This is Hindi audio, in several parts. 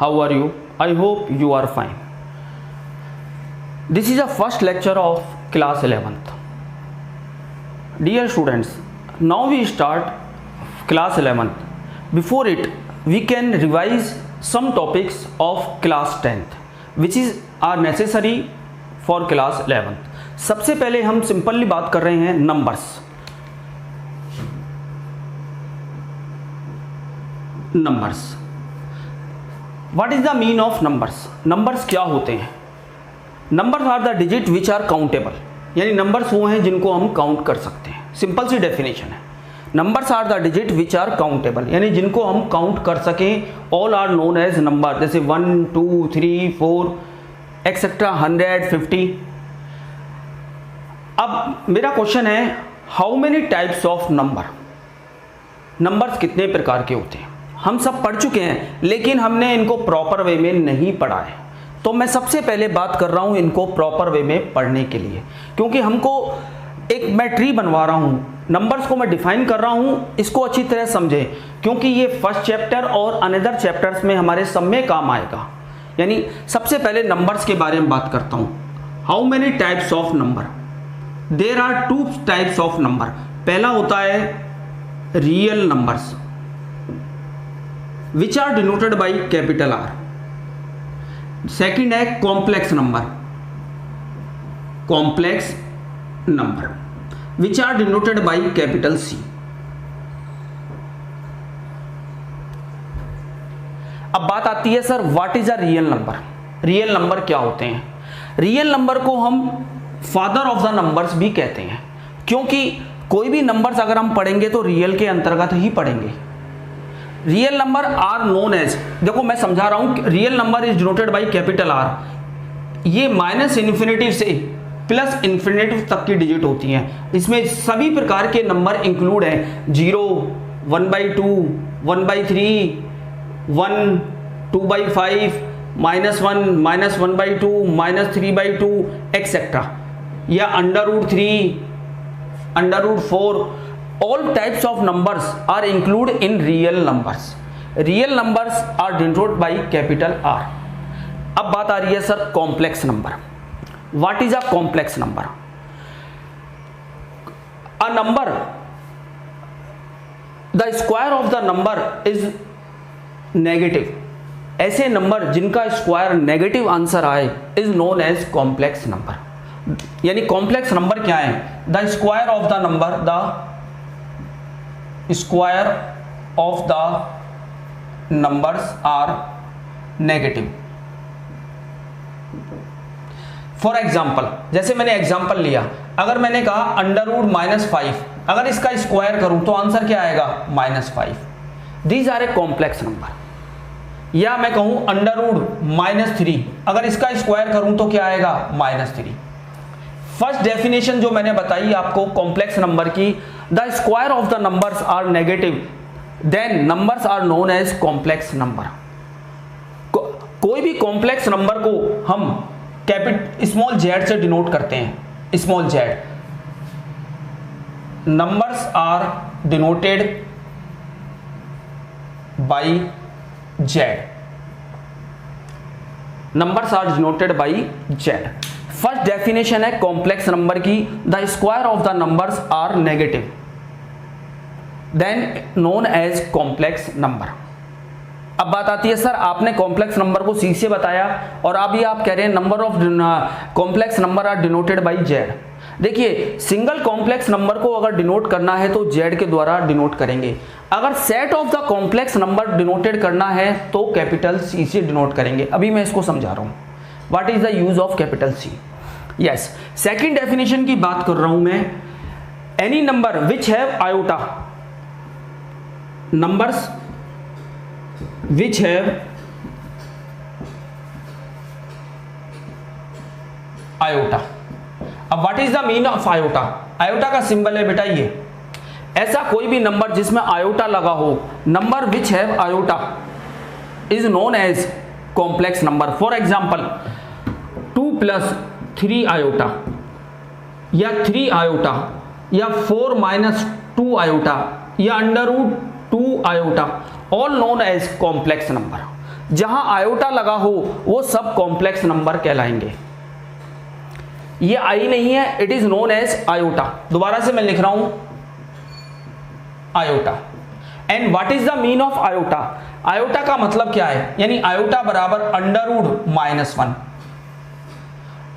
How are you? I hope you are fine. This is the first lecture of class 11th. Dear students, now we start class 11th. Before it, we can revise some topics of class 10th, which are necessary for class 11th. सबसे पहले हम सिंपली बात कर रहे हैं numbers. Numbers, what is the mean of numbers? Numbers क्या होते हैं? Numbers are the digit which are countable, यानी नंबर्स वो हैं जिनको हम काउंट कर सकते हैं. सिंपल सी डेफिनेशन है. Numbers are the digit which are countable, यानी जिनको हम काउंट कर सकें. All are known as number, जैसे 1 2 3 4 एक्सेट्रा 150. अब मेरा क्वेश्चन है, how many types of number? Numbers कितने प्रकार के होते हैं? हम सब पढ़ चुके हैं, लेकिन हमने इनको प्रॉपर वे में नहीं पढ़ा है. तो मैं सबसे पहले बात कर रहा हूं इनको प्रॉपर वे में पढ़ने के लिए, क्योंकि हमको मैं ट्री बनवा रहा हूं, नंबर्स को मैं डिफाइन कर रहा हूं. इसको अच्छी तरह समझें, क्योंकि ये फर्स्ट चैप्टर और अनदर चैप्टर्स में हमारे सब में काम आएगा. यानी सबसे पहले नंबर्स के बारे में बात करता हूं. How many types of number? There are 2 types of number. पहला होता है real numbers which are denoted by capital R. Second है complex number, complex number which are denoted by capital C. अब बात आती है, sir what is a real number? Real number क्या होते हैं? रियल नंबर को हम फादर ऑफ द नंबर्स भी कहते हैं, क्योंकि कोई भी नंबर्स अगर हम पढ़ेंगे तो रियल के अंतर्गत ही पढ़ेंगे. Real number are known as, देखो मैं समझा रहा हूं, real number is denoted by capital R. ये माइनस इन्फिनिटी से प्लस इन्फिनिटी तक की डिजिट होती हैं. इसमें सभी प्रकार के नंबर इंक्लूड हैं. 0, 1/2, 1/3, 1, 2/5, -1, -1/2, -3/2 एक्सेट्रा, या √3, √4. All types of numbers are included in real numbers. Real numbers are denoted by capital R. अब बात आ रही है sir complex number. What is a complex number? A number, the square of the number is negative. ऐसे नंबर जिनका स्क्वायर नेगेटिव आंसर आए is known as complex number. यानी कॉम्प्लेक्स नंबर क्या है? The square of the number, the square of the numbers are negative. For example, जैसे मैंने एग्जाम्पल लिया, अगर मैंने कहा √-5, अगर इसका स्क्वायर करूं तो आंसर क्या आएगा? -5. These are a complex number. या मैं कहूं √-3, अगर इसका स्क्वायर करूं तो क्या आएगा? -3. फर्स्ट डेफिनेशन जो मैंने बताई आपको कॉम्प्लेक्स नंबर की, the square of the numbers are negative, then numbers are known as complex number. कोई भी कॉम्प्लेक्स नंबर को हम स्मॉल z से डिनोट करते हैं. Small z. Numbers are denoted by z. Numbers are denoted by z. First definition है कॉम्प्लेक्स नंबर की, the square of the numbers are negative, then known as complex number. अब बात आती है, सर आपने कॉम्प्लेक्स नंबर को सी से बताया और अभी आप कह रहे हैं number of complex number are denoted by Z. देखिए, सिंगल कॉम्प्लेक्स नंबर को अगर डिनोट करना है तो जेड के द्वारा डिनोट करेंगे. अगर set of the complex number denoted करना है तो कैपिटल सी से डिनोट करेंगे. अभी मैं इसको समझा रहा हूं, what is the use of capital C. Yes, second definition की बात कर रहा हूं मैं. Any number which have iota, numbers which have iota. अब what is the mean of iota? Iota का सिंबल है बेटा ये. ऐसा कोई भी नंबर जिसमें आयोटा लगा हो, number which have iota is known as complex number. For example 2 + 3 iota, या 3 आयोटा, या 4 - 2 आयोटा, या √2 iota, all known as complex number. जहां आयोटा लगा हो वो सब कॉम्प्लेक्स नंबर कहलाएंगे। ये आई नहीं है, it is known as iota. दोबारा से मैं लिख रहा हूं iota. And what is the mean of iota? Iota का मतलब क्या है? यानी आयोटा बराबर √-1।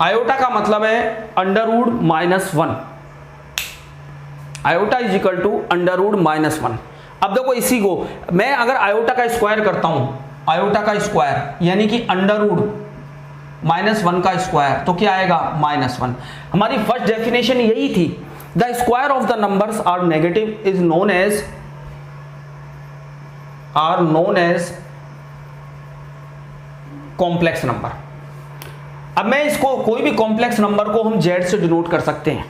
आयोटा का मतलब है √-1। Iota is equal to √-1। अब देखो इसी को मैं अगर आयोटा का स्क्वायर करता हूं, आयोटा का स्क्वायर यानी कि √-1 का स्क्वायर, तो क्या आएगा? -1। हमारी फर्स्ट डेफिनेशन यही थी, the square of the numbers are negative is known as complex number. अब मैं इसको कोई भी कॉम्प्लेक्स नंबर को हम Z से डिनोट कर सकते हैं,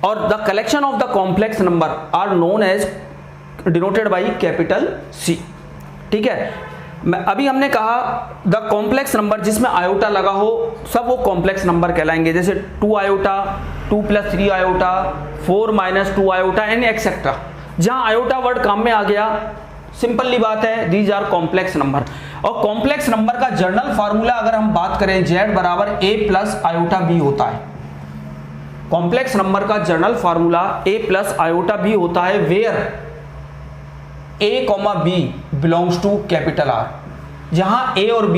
और the collection of the complex number are known as denoted by capital C। ठीक है, अभी हमने कहा द कॉम्प्लेक्स नंबर जिसमें आयोटा लगा हो सब वो कॉम्प्लेक्स नंबर कहलाएंगे, जैसे 2 iota, 2 + 3 iota, 4 - 2 iota and etcetera. जहां आयोटा वर्ड काम में आ गया, सिंपली बात है, दीज आर कॉम्प्लेक्स नंबर। और कॉम्प्लेक्स नंबर का जनरल फार्मूला अगर हम बात करें, Z बराबर A + आयोटा B होता है। कॉम्प्लेक्स नंबर का general formula A + iota B होता है, where A, B belongs to capital R, जहां A और B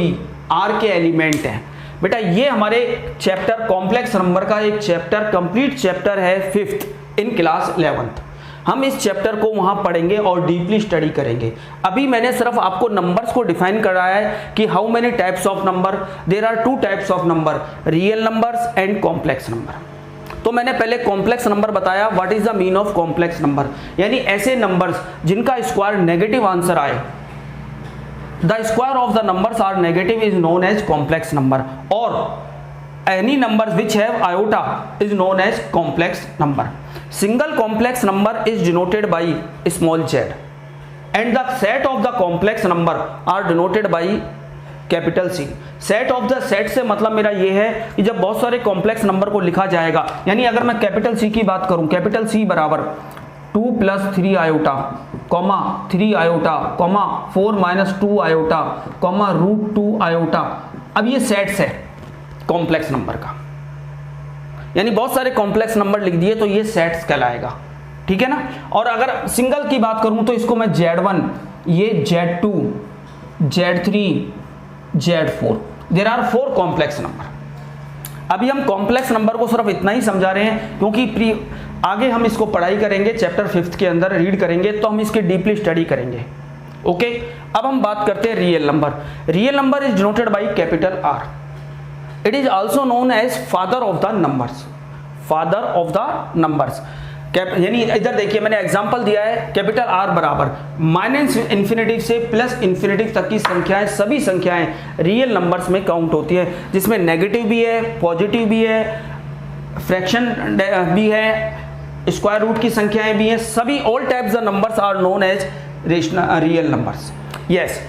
R के एलिमेंट हैं। बेटा ये हमारे चैप्टर कॉम्प्लेक्स नंबर का एक चैप्टर कंप्लीट चैप्टर है 5th इन क्लास 11th। हम इस चैप्टर को वहां पढ़ेंगे और डीपली स्टडी करेंगे। अभी मैंने सिर्फ आपको नंबर्स को डिफाइन कराया है कि how many types of number, there are 2 types of number, real numbers and complex number. तो मैंने पहले कॉम्प्लेक्स नंबर बताया, what is the mean of complex number, यानी ऐसे नंबर्स जिनका स्क्वायर नेगेटिव आंसर आए, the square of the numbers are negative is known as complex number, और any numbers which have iota is known as complex number. Single complex number is denoted by small z and the set of the complex number are denoted by capital C। Set of the set से मतलब मेरा ये है कि जब बहुत सारे कॉम्प्लेक्स नंबर को लिखा जाएगा, यानी अगर मैं कैपिटल C की बात करूं, कैपिटल C बराबर 2 + 3 आयोटा, 3 आयोटा, 4 - 2 आयोटा, √2 आयोटा। अब ये सेट्स है कॉम्प्लेक्स नंबर का, यानी बहुत सारे कॉम्प्लेक्स नंबर लिख दिए तो ये सेट्स कहलाएगा। ठीक है ना। और अगर सिंगल की बात करूं तो इसको मैं Z1, ये Z2, Z3, Z4, there are 4 complex number. अभी हम कॉम्प्लेक्स नंबर को सिर्फ इतना ही समझा रहे हैं क्योंकि आगे हम इसको पढ़ाई करेंगे, चैप्टर 5th के अंदर रीड करेंगे तो हम इसकी डीपली स्टडी करेंगे। ओके, अब हम बात करते हैं real number. Real number is denoted by capital R। It is also known as father of the numbers, father of the numbers. यानी इधर देखिए मैंने एग्जांपल दिया है, कैपिटल R बराबर -∞ से +∞ तक की संख्याएं, सभी संख्याएं रियल नंबर्स में काउंट होती है, जिसमें नेगेटिव भी है, पॉजिटिव भी है, फ्रैक्शन भी है, स्क्वायर रूट की संख्याएं भी हैं, सभी all types of numbers are known as real numbers. Yes,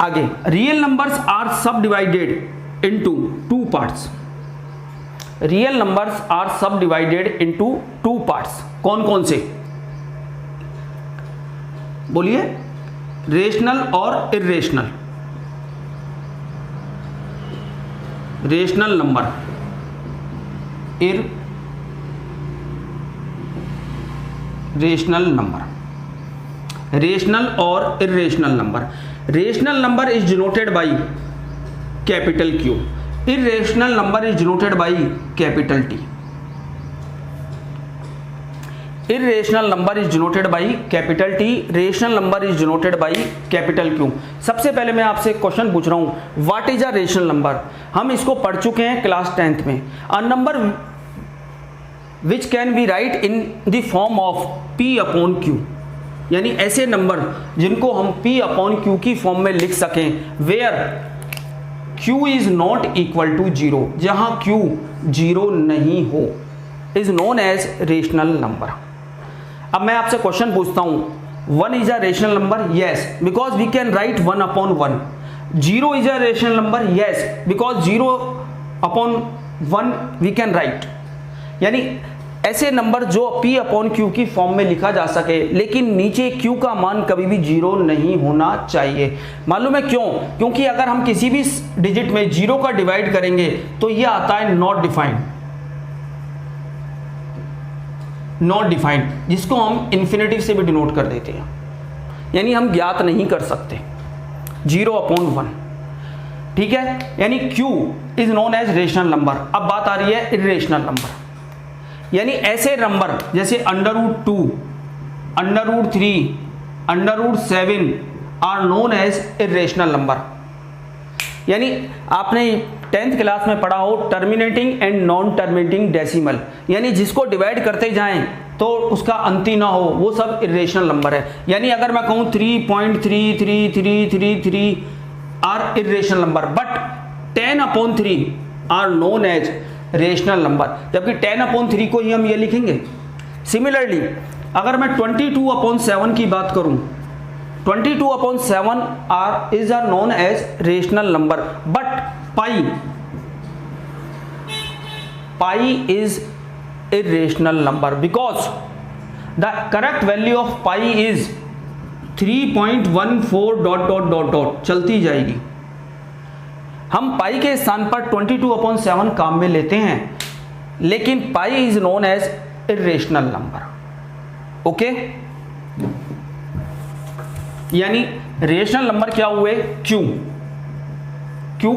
आगे रियल नंबर्स आर सब divided into 2 parts। Real numbers are सब डिवाइडेड इनटू 2 पार्ट्स। कौन कौन से बोलिए? रेशनल और irrational. Rational number, irrational number, rational और irrational number. Rational number is denoted by capital Q, irrational number is denoted by capital T। irrational number is denoted by capital T, rational number is denoted by capital Q। सबसे पहले मैं आपसे क्वेश्चन पूछ रहा हूं, what is a rational number? हम इसको पढ़ चुके हैं क्लास 10th में। A number which can be right in the form of P/Q, यानी ऐसे नंबर जिनको हम P/Q की फॉर्म में लिख सकें, where Q is not equal to 0, जहां Q 0 नहीं हो, is known as rational number. अब मैं आपसे क्वेश्चन पूछता हूं, 1 is a rational number? Yes, because we can write 1/1। 0 is a rational number? Yes, because 0/1 we can write. यानी ऐसे नंबर जो p अपॉन क्यू की फॉर्म में लिखा जा सके, लेकिन नीचे q का मान कभी भी 0 नहीं होना चाहिए। मालूम है क्यों? क्योंकि अगर हम किसी भी डिजिट में 0 का डिवाइड करेंगे तो ये आता है नॉट डिफाइंड, नॉट डिफाइंड, जिसको हम इन्फिनेटिव से भी डिनोट कर देते हैं, यानी हम ज्ञात नहीं कर सकते 0 अपॉन 1, ठीक है। यानी q is known as rational number. अब बात आ रही है इर्रेशनल नंबर, यानी ऐसे नंबर जैसे √2, √3, √7 are known as irrational number. यानी आपने 10th क्लास में पढ़ा हो terminating and non terminating decimal, यानी जिसको डिवाइड करते जाएं तो उसका अंति ना हो, वो सब इर्रेशनल नंबर है। यानी अगर मैं कहूं 3.3333 are irrational number, but 10/3 are known as rational number, जबकि 10/3 को ही हम ये लिखेंगे। सिमिलरली अगर मैं 22/7 की बात करूं, 22/7 are is are known as rational number, but pi is irrational number because the correct value of pi is 3.14 ... चलती जाएगी। हम पाई के स्थान पर 22/7 काम में लेते हैं, लेकिन pi is known as irrational number. Okay, यानी रेशनल नंबर क्या हुए? क्यू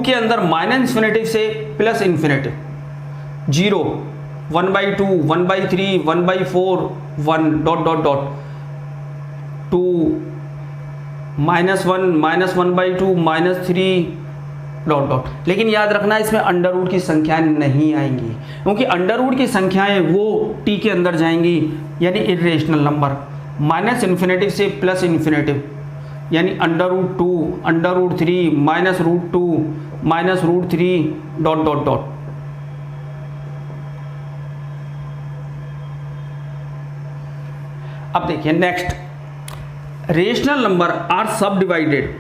के अंदर माइनस इन्फिनेटिव से प्लस इन्फिनेटिव, 0, 1/2, 1/3, 1/4, 1 ... ,2, -1, -1/2, -3 ... लेकिन याद रखना इसमें अंडर रूट की संख्याएं नहीं आएंगी, क्योंकि अंडर रूट की संख्याएं वो टी के अंदर जाएंगी, यानी इर्रेशनल नंबर। माइनस इन्फिनेटिव से प्लस इन्फिनेटिव, यानी √2, √3, -√2, -√3 ... अब देखिए नेक्स्ट, रेशनल नंबर आर सब डिवाइडेड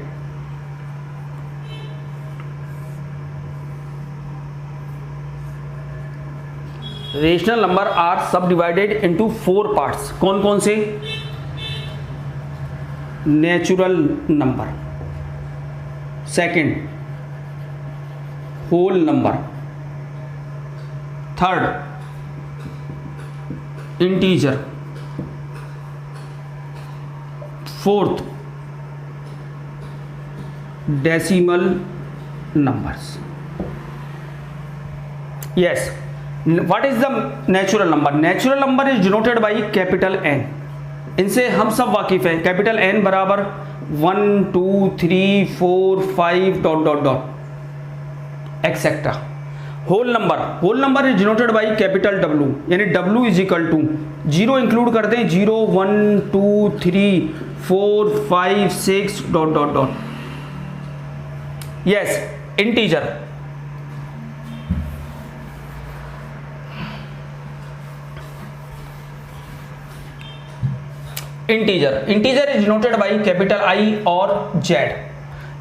रेशनल नंबर आर सब डिवाइडेड इनटू 4 पार्ट्स। कौन कौन से? Natural number, second whole number, third integer, fourth decimal numbers. Yes, what is the natural number? Natural number is denoted by capital N. इनसे हम सब वाकिफ हैं। कैपिटल एन बराबर 1, 2, 3, 4, 5 ... etcetera. Whole number is denoted by capital W, यानी W is equal to 0 include करते हैं, 0, 1, 2, 3, 4, 5, 6 ... yes, integer. Integer is denoted by capital I और जेड,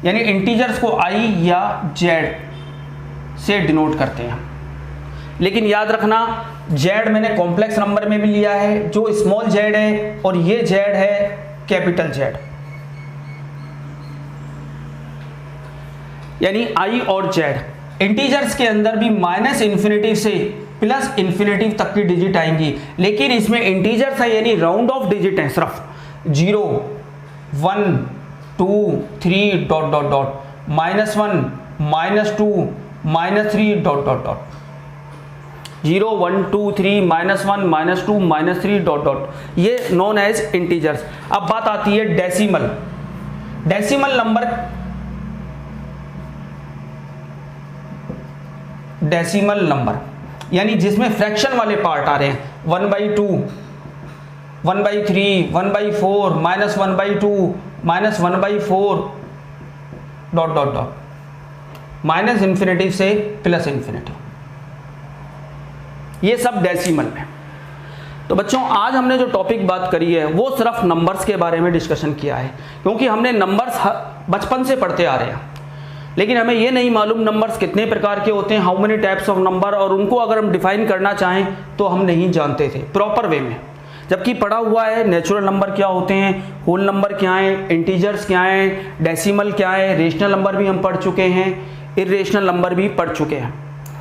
यानी इंटीजर्स को आई या जेड से डिनोट करते हैं। लेकिन याद रखना जेड मैंने कॉम्प्लेक्स नंबर में भी लिया है, जो स्मॉल जेड है, और ये जेड है कैपिटल जेड, यानी आई और जेड। इंटीजर्स के अंदर भी माइनस इन्फिनेटिव से प्लस इन्फिनेटिव तक की डिजिट आएंगी, लेकिन इसमें इंटीजर्स है यानी राउंड ऑफ डिजिट है, सिर्फ 0, 1, 2, 3 ... -1, -2, -3 ... 0, 1, 2, 3, -1, -2, -3 ... ये नॉन एज इंटीजर्स। अब बात आती है डेसिमल। डेसिमल नंबर यानी जिसमें फ्रैक्शन वाले पार्ट आ रहे हैं, 1/2, 1/3, 1/4, -1/2, -1/4 ... माइनस इन्फिनेटिव से प्लस इन्फिनेटिव, ये सब डेसिमल में। तो बच्चों आज हमने जो टॉपिक बात करी है वो सिर्फ नंबर्स के बारे में डिस्कशन किया है, क्योंकि हमने नंबर्स बचपन से पढ़ते आ रहे हैं। लेकिन हमें ये नहीं मालूम नंबर्स कितने प्रकार के होते हैं, how many types of number, और उनको अगर हम डिफाइन करना चाहें तो हम नहीं जानते थे प्रॉपर वे में। जबकि पढ़ा हुआ है नेचुरल नंबर क्या होते हैं, होल नंबर क्या है, इंटीजर्स क्या है, डेसिमल क्या है, रेशनल नंबर भी हम पढ़ चुके हैं, इरेशनल नंबर भी पढ़ चुके हैं।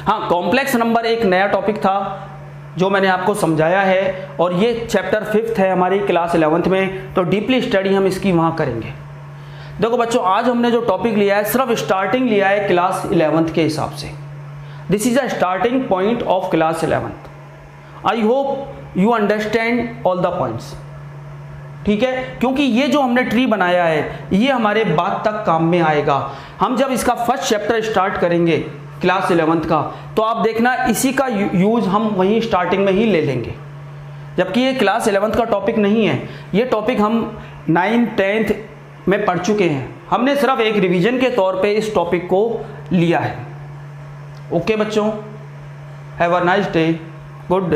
हाँ, कॉम्प्लेक्स नंबर एक नया टॉपिक था जो मैंने आपको समझाया है, और ये चैप्टर 5th है हमारी क्लास 11th में, तो डीपली स्टडी हम इसकी वहाँ करेंगे। देखो बच्चों, आज हमने जो टॉपिक लिया है सिर्फ स्टार्टिंग लिया है क्लास 11th के हिसाब से। This is a starting point of class 11th। I hope you understand all the points, ठीक है, क्योंकि ये जो हमने ट्री बनाया है ये हमारे बाद तक काम में आएगा। हम जब इसका फर्स्ट चैप्टर स्टार्ट करेंगे क्लास 11th का, तो आप देखना इसी का यूज हम वहीं स्टार्टिंग में ही ले लेंगे। जबकि ये क्लास 11th का टॉपिक नहीं है, ये टॉपिक हम 9th 10th में पढ़ चुके हैं। हमने सिर्फ एक रिवीजन के तौर पे इस टॉपिक को लिया है। ओके बच्चों, have a nice day, good day.